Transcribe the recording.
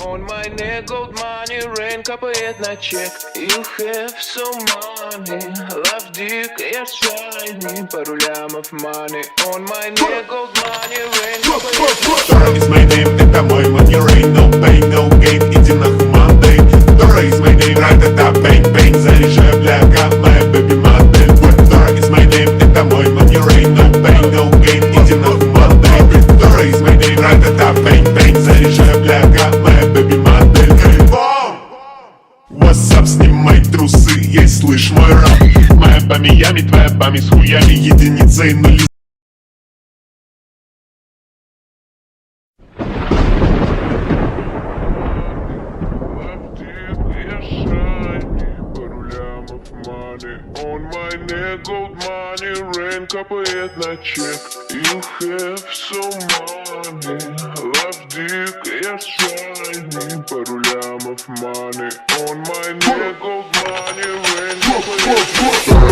On my neck gold money, rain капает на чек. You have so money, love dick, я shiny. Пару лямов money. On my neck gold money, rain капает на чек. Dora is my name, это мой money rain. No pain, no gain, иди нахуй Monday. Dora is my name, ра-та-та, бэнг-бэнг. Заряжаю, бляга, моя baby модель. Dora is my name, это мой money rain. No pain, no gain, иди нахуй Monday. Dora is my name, ра-та-та, бэнг-бэнг. Заряжаю, бляга, моя baby модель. What's up, снимай трусы, ей слышь мой рап. Моя по Миями, твоя пами с хуями, единицы и нули. On my neck gold money, rain капает на чек. You have so money, love dick, я shiny. Пару лямов money. On my neck gold money, rain капает на чек.